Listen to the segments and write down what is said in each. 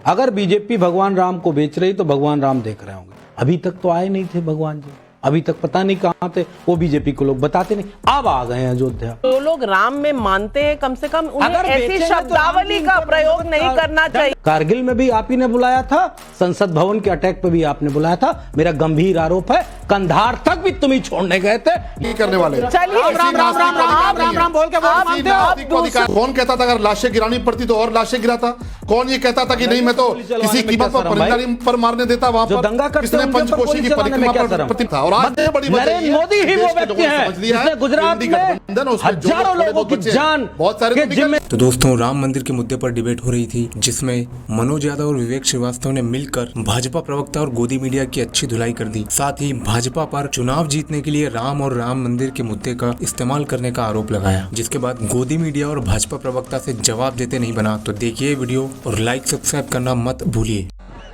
अगर बीजेपी भगवान राम को बेच रही तो भगवान राम देख रहे होंगे। अभी तक तो आए नहीं थे भगवान जी, अभी तक पता नहीं कहाँ थे वो, बीजेपी को लोग बताते नहीं, अब आ गए हैं अयोध्या। जो लोग राम में मानते हैं कम से कम उन्हें ऐसी तो शब्दावली का प्रयोग नहीं करना चाहिए। कारगिल में भी आप ही ने बुलाया था, संसद भवन के अटैक पे भी आपने बुलाया था। मेरा गंभीर आरोप है कंधार तक भी तुम ही छोड़ने गए थे। ये करने वाले चलिए राम राम राम राम राम राम बोल के मानते हो। कौन कहता था अगर लाशें गिरानी पड़ती तो और लाशें गिराता? कौन ये कहता था कि नहीं मैं तो किसी कीमत पर परिंदा पर मारने देता? वहां पर दंगा करते किसने पंचकोशी की परिक्रमा पर प्रति था? और आज बड़ी नरेंद्र मोदी ही वो व्यक्ति है जिसने गुजरात में हजारों लोगों की जान बहुत सारे। तो दोस्तों, राम मंदिर के मुद्दे पर डिबेट हो रही थी, जिसमें मनोज यादव और विवेक श्रीवास्तव ने मिलकर भाजपा प्रवक्ता और गोदी मीडिया की अच्छी धुलाई कर दी। साथ ही भाजपा पर चुनाव जीतने के लिए राम और राम मंदिर के मुद्दे का इस्तेमाल करने का आरोप लगाया, जिसके बाद गोदी मीडिया और भाजपा प्रवक्ता से जवाब देते नहीं बना। तो देखिए वीडियो और लाइक सब्सक्राइब करना मत भूलिए।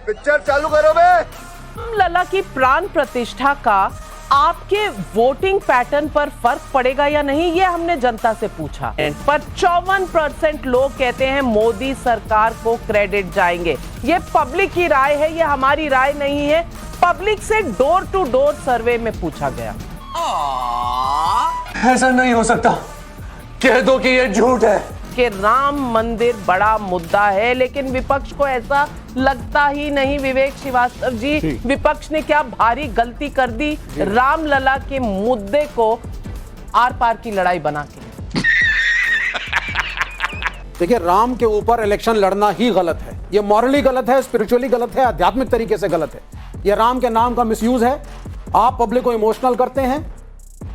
पिक्चर चालू करो बे। राम लला की प्राण प्रतिष्ठा का आपके वोटिंग पैटर्न पर फर्क पड़ेगा या नहीं, ये हमने जनता से पूछा। पर 54% लोग कहते हैं मोदी सरकार को क्रेडिट जाएंगे। ये पब्लिक की राय है, ये हमारी राय नहीं है। पब्लिक से डोर टू डोर सर्वे में पूछा गया। ऐसा नहीं हो सकता, कह दो कि ये झूठ है कि राम मंदिर बड़ा मुद्दा है, लेकिन विपक्ष को ऐसा लगता ही नहीं। विवेक श्रीवास्तव जी, विपक्ष ने क्या भारी गलती कर दी राम लला के मुद्दे को आर पार की लड़ाई बना के? देखिए, राम के ऊपर इलेक्शन लड़ना ही गलत है। ये मॉरली गलत है, स्पिरिचुअली गलत है, आध्यात्मिक तरीके से गलत है। ये राम के नाम का मिसयूज है। आप पब्लिक को इमोशनल करते हैं।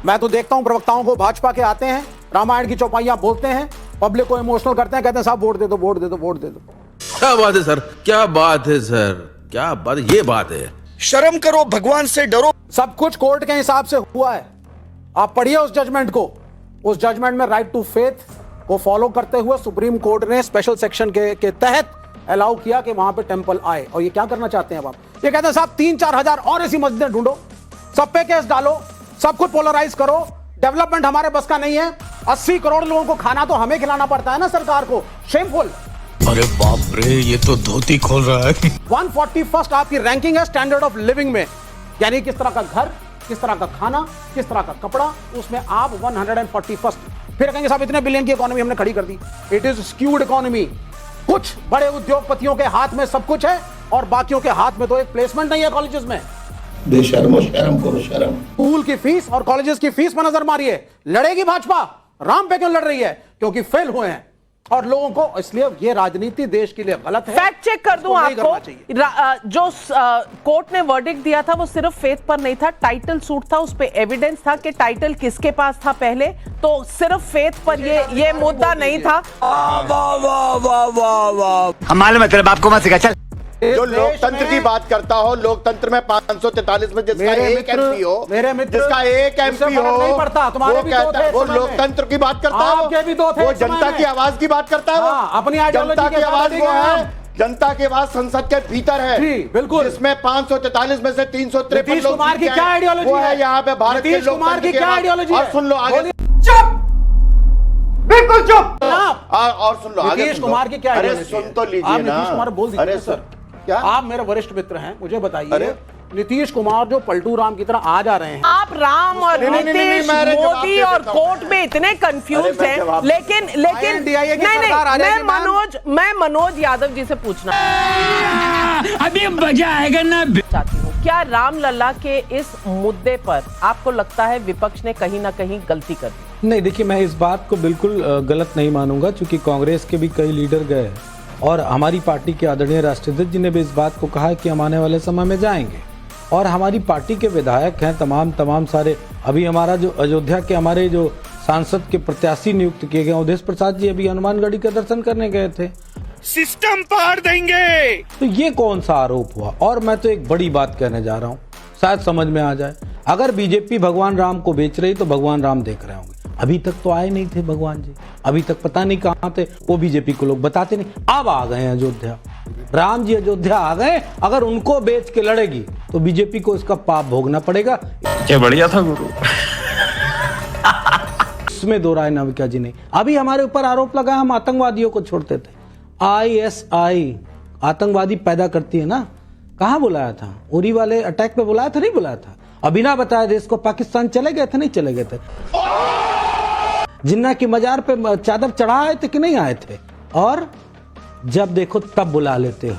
मैं तो देखता हूं प्रवक्ताओं को भाजपा के आते हैं, रामायण की चौपाइयां बोलते हैं, पब्लिक को इमोशनल करते हैं, कहते हैं साहब वोट दे दो, वोट दे दो, वोट दे दो। क्या बात है सर, क्या बात है सर, क्या बात, ये बात है। शर्म करो, भगवान से डरो। सब कुछ कोर्ट के हिसाब से हुआ है। आप पढ़िए उस जजमेंट को। उस जजमेंट में राइट टू फेथ को फॉलो करते हुए सुप्रीम कोर्ट ने स्पेशल सेक्शन के तहत अलाउ किया कि वहां पे टेंपल आए। और ये क्या करना चाहते हैं अब आप? ये कहते हैं साहब 3-4 हजार और ऐसी मस्जिदें ढूंढो, सब पे केस डालो, सब कुछ पोलराइज करो। डेवलपमेंट हमारे बस का नहीं है। 80 करोड़ लोगों को खाना तो हमें खिलाना पड़ता है ना सरकार को। शेमफुल। अरे बाप रे, ये तो धोती खोल रहा है। 141st आपकी रैंकिंग है स्टैंडर्ड ऑफ लिविंग में, यानी किस तरह का घर, किस तरह का खाना, किस तरह का कपड़ा, उसमें आप 141st। फिर कहेंगे साहब इतने बिलियन की इकोनॉमी हमने खड़ी कर दी। It is skewed economy. कुछ बड़े उद्योगपतियों के हाथ में सब कुछ है और बाकियों के हाथ में तो एक प्लेसमेंट नहीं है कॉलेजेस में। बेशर्मो, शर्म करो, शर्म। स्कूल की फीस और कॉलेजेस की फीस पर नजर मारिए। लड़ेगी भाजपा। राम पे क्यों लड़ रही है? क्योंकि फेल हुए हैं और लोगों को, इसलिए ये राजनीति देश के लिए गलत है। फैक्ट चेक कर दूं आपको, जो कोर्ट ने वर्डिक्ट दिया था वो सिर्फ फेथ पर नहीं था, टाइटल सूट था, उस पे एविडेंस था कि टाइटल किसके पास था पहले, तो सिर्फ फेथ पर ये मुद्दा नहीं था। हम मालूम है तेरे बाप को मत सिखा। चल, जो लोकतंत्र की बात करता हो, लोकतंत्र में 543 में जिसका एक एमपी हो, जिसका एक एमपी हो, नहीं पड़ता। तुम्हारे भी दो थे, वो लोकतंत्र की बात करता है। आपके भी दो थे, वो जनता की आवाज की बात करता है। वो अपनी जनता की आवाज वो है, जनता की आवाज संसद के भीतर है। बिल्कुल। इसमें 543 में से 353 नीतीश कुमार की क्या आइडियोलॉजी है? यहाँ पे भारत के कुमार की क्या आइडियोलॉजी है? और सुन लो आगे, चुप, बिल्कुल चुप। और सुन लो आगे। नीतीश कुमार की क्या अरे सुन तो लीजिए ना। नीतीश कुमार बोल दीजिए। अरे सर, क्या आप मेरे वरिष्ठ मित्र हैं, मुझे बताइए, नीतीश कुमार जो पलटू राम की तरह आ जा रहे हैं। आप राम और नीतीश, मोदी और कोर्ट में इतने कंफ्यूज हैं, लेकिन मैं मनोज यादव जी से पूछना अभी मजा आएगा ना चाहती हूँ, क्या राम लला के इस मुद्दे पर आपको लगता है विपक्ष ने कहीं ना कहीं गलती कर दी? नहीं, देखिए मैं इस बात को बिल्कुल गलत नहीं मानूंगा, क्योंकि कांग्रेस के भी कई लीडर गए और हमारी पार्टी के आदरणीय राष्ट्राध्यक्ष जी ने भी इस बात को कहा कि हम आने वाले समय में जाएंगे। और हमारी पार्टी के विधायक हैं तमाम सारे। अभी हमारा जो अयोध्या के हमारे जो सांसद के प्रत्याशी नियुक्त किए गए उदेश प्रसाद जी अभी हनुमानगढ़ी का दर्शन करने गए थे। सिस्टम पार देंगे। तो ये कौन सा आरोप हुआ? और मैं तो एक बड़ी बात कहने जा रहा हूँ, शायद समझ में आ जाए। अगर बीजेपी भगवान राम को बेच रही तो भगवान राम देख रहे होंगे। अभी तक तो आए नहीं थे भगवान जी, अभी तक पता नहीं कहाँ थे वो, बीजेपी को लोग बताते नहीं, अब आ गए हैं अयोध्या। राम जी अयोध्या आ गए। अगर उनको बेच के लड़ेगी तो बीजेपी को इसका पाप भोगना पड़ेगा। क्या बढ़िया था गुरु। इसमें दो राय नाविका जी ने अभी हमारे ऊपर आरोप लगाया हम आतंकवादियों को छोड़ते थे। ISI आतंकवादी पैदा करती है ना, कहाँ बुलाया था? उरी वाले अटैक पे बुलाया था, नहीं बुलाया था? और बिना बताए देश को पाकिस्तान चले गए थे, नहीं चले गए थे? जिन्ना की मजार पे चादर चढ़ा आए थे कि नहीं आए थे? और जब देखो तब बुला लेते हो।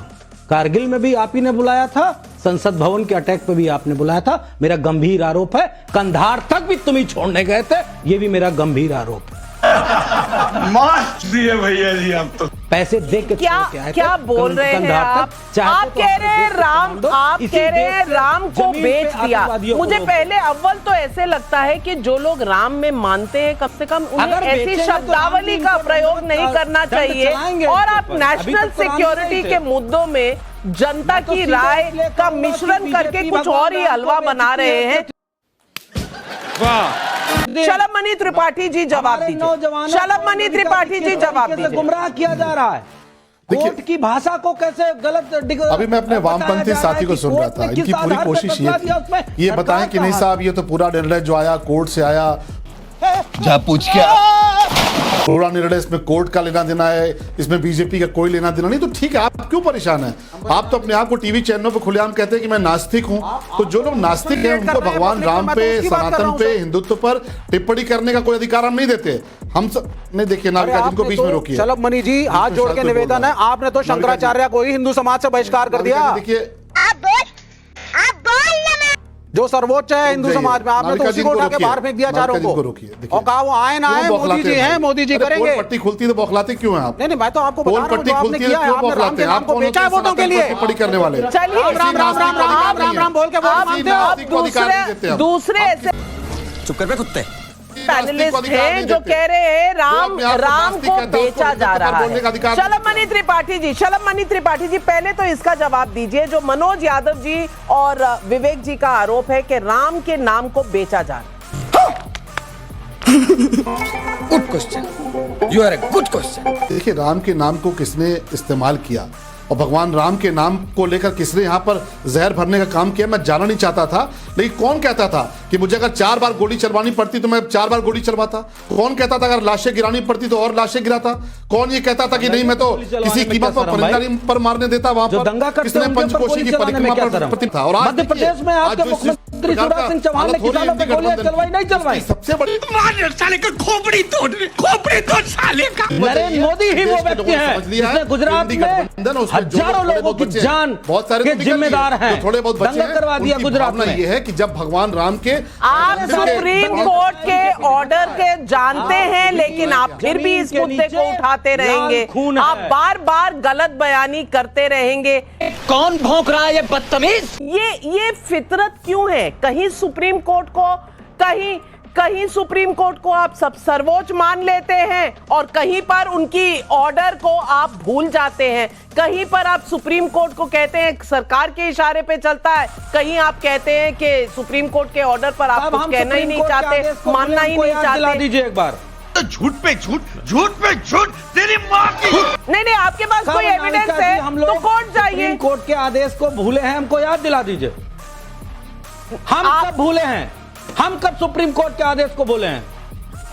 कारगिल में भी आप ही ने बुलाया था, संसद भवन के अटैक पे भी आपने बुलाया था। मेरा गंभीर आरोप है, कंधार तक भी तुम ही छोड़ने गए थे, ये भी मेरा गंभीर आरोप है। मार दिए भैया जी आप तो। पैसे दे के क्या बोल रहे हैं आप? आप कह रहे हैं राम को बेच दिया। मुझे पहले अव्वल तो ऐसे लगता है कि जो लोग राम में मानते हैं कम से कम उन्हें ऐसी शब्दावली का प्रयोग नहीं करना चाहिए। और आप नेशनल सिक्योरिटी के मुद्दों में जनता की राय का मिश्रण करके कुछ और ही हलवा बना रहे हैं। शलभ मणि त्रिपाठी जी जवाब दीजिए। शलभ मणि त्रिपाठी जी जवाब दीजिए। गुमराह किया जा रहा है, कोर्ट की भाषा को कैसे गलत अभी मैं अपने वामपंथी साथी को सुन रहा था, इनकी पूरी कोशिश ये थी ये बताएं कि नहीं साहब ये तो पूरा निर्णय जो आया कोर्ट से आया, जा पूछ के पूरा निर्णय इसमें कोर्ट का लेना देना है, इसमें बीजेपी का कोई लेना देना नहीं। तो ठीक है, आप क्यों परेशान हैं? आप तो अपने आप को टीवी चैनलों पे खुलेआम कहते हैं कि मैं नास्तिक हूं। तो जो लोग नास्तिक हैं उनको भगवान राम पे, सनातन पे, हिंदुत्व पर टिप्पणी करने का कोई अधिकार हम नहीं देते। हम सब नहीं, देखिए नाविका जिनको बीच में रोकिए। शलभ मणि जी हाथ जोड़ के निवेदन है, आपने तो शंकराचार्य को ही हिंदू समाज से बहिष्कार कर दिया। देखिए जो सर्वोच्च है हिंदू समाज में, आपने तो उसी को उठा के बाहर फेंक दिया चारों को। और कहा वो आए ना आए, मोदी जी हैं, मोदी जी करेंगे। पट्टी खुलती तो बौखलाते क्यों हैं आप? नहीं मैं तो आपको बता रहा हूं, पट्टी जो आपने खुलती है किया है, क्यों आपने राम के नाम को बेचा है वोटों के लिए। टिप्पणी करने वाले चलिए राम राम राम राम राम राम बोल के वोट मांगते हो। दूसरे ऐसे चुप कर बे कुत्ते। पैनलिस्ट हैं जो कह रहे हैं राम को बेचा जा रहा है। शलभ मणि त्रिपाठी जी पहले तो इसका जवाब दीजिए। जो मनोज यादव जी और विवेक जी का आरोप है कि राम के नाम को बेचा जा रहा है। Good question, you are a good question. देखिए राम के नाम को किसने इस्तेमाल किया और भगवान राम के नाम को लेकर किसने यहाँ पर जहर भरने का काम किया, मैं जानना नहीं चाहता था। लेकिन कौन कहता था कि मुझे अगर 4 बार गोली चलवानी पड़ती तो मैं 4 बार गोली चलवाता? कौन कहता था अगर लाशें गिरानी पड़ती तो और लाशें गिराता? कौन ये कहता था कि नहीं मैं तो किसी कीमत पर परिंदा पर मारने देता? वहां पर किसने पंचकोशी की परिक्रमा पर था? और मध्य प्रदेश में आपके मुख्यमंत्री शिवराज सिंह चौहान ने किसानों पे गोलियां चलवाई, नहीं चलवाई? सबसे बड़ी साले का खोपड़ी तोड़ साले का। नरेंद्र मोदी ही वो व्यक्ति है जिसने गुजरात में हजारों लोगों की जान के जिम्मेदार हैं, थोड़े बहुत दंगा करवा दिया गुजरात में। ये है कि जब भगवान राम के आप सुप्रीम कोर्ट के ऑर्डर के जानते हैं, लेकिन आप फिर भी इस मुद्दे को उठाते रहेंगे। आप बार बार गलत बयानी करते रहेंगे। कौन भौंक रहा है ये बदतमीज? ये फितरत क्यों है? कहीं सुप्रीम कोर्ट को कहीं सुप्रीम कोर्ट को आप सब सर्वोच्च मान लेते हैं और कहीं पर उनकी ऑर्डर को आप भूल जाते हैं। कहीं पर आप सुप्रीम कोर्ट को कहते हैं सरकार के इशारे पे चलता है, कहीं आप कहते हैं कि सुप्रीम कोर्ट के ऑर्डर पर आप कुछ कहना ही नहीं चाहते, मानना ही नहीं चाहते। दीजिए एक बार। तो झूठ पे झूठ तेरी माँ की। नहीं आपके पास कोई एविडेंस है तो कोर्ट जाइए। सुप्रीम कोर्ट के आदेश को भूले हैं, हमको याद दिला दीजिए। हम कब भूले हैं? हम कब सुप्रीम कोर्ट के आदेश को बोले हैं?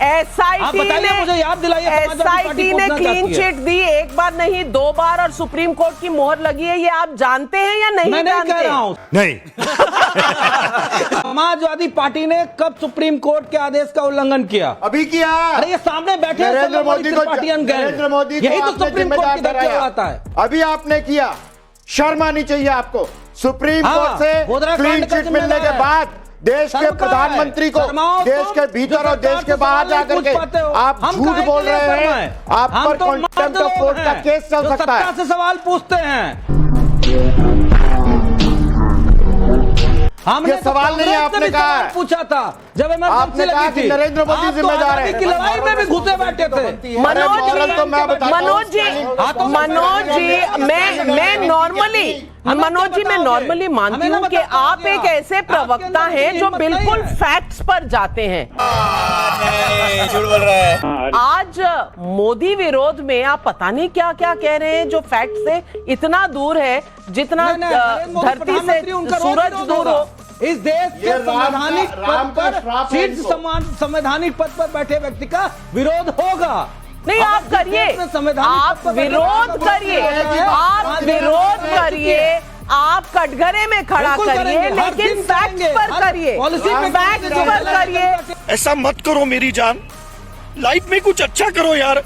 एसआईटी ने मुझे याद दिलाइए। एसआईटी ने क्लीन चिट दी, एक बार नहीं 2 बार, और सुप्रीम कोर्ट की मोहर लगी है। ये आप जानते हैं या नहीं? मैं नहीं जानते? कह रहा हूं। नहीं। समाजवादी पार्टी ने कब सुप्रीम कोर्ट के आदेश का उल्लंघन किया? अभी किया। अरे ये सामने बैठे नरेंद्र मोदी को यही तो सुप्रीम कोर्ट की धज्जियां उड़ाता है। अभी आपने किया, शर्म आनी चाहिए आपको। सुप्रीम कोर्ट से क्लीन चिट मिलने के बाद देश के प्रधानमंत्री को देश के भीतर और देश के बाहर जाकर के आप झूठ बोल रहे हैं। आप पर कंटेम्प्ट ऑफ कोर्ट का केस चल सकता है। से सवाल पूछते हैं। हमने सवाल नहीं है, आपने कहा पूछा था जब आपने कहा कि नरेंद्र मोदी जिम्मेदार है। की लड़ाई में भी घुसे बैठे थे। मनोज जी मैं नॉर्मली मानती हूँ कि आप एक ऐसे प्रवक्ता हैं जो बिल्कुल फैक्ट्स पर जाते हैं। झूठ बोल रहा है। आज मोदी विरोध में आप पता नहीं क्या क्या कह रहे हैं जो फैक्ट से इतना दूर है जितना धरती से सूरज दूर हो। इस देश के संवैधानिक पद पर बैठे व्यक्ति का विरोध होगा। नहीं, आप करिए, आप विरोध करिए, आप विरोध करिए, आप कटघरे में खड़ा करिए, लेकिन फैक्ट पर करिए, फैक्ट पर करिए। ऐसा मत करो मेरी जान, लाइफ में कुछ अच्छा करो यार।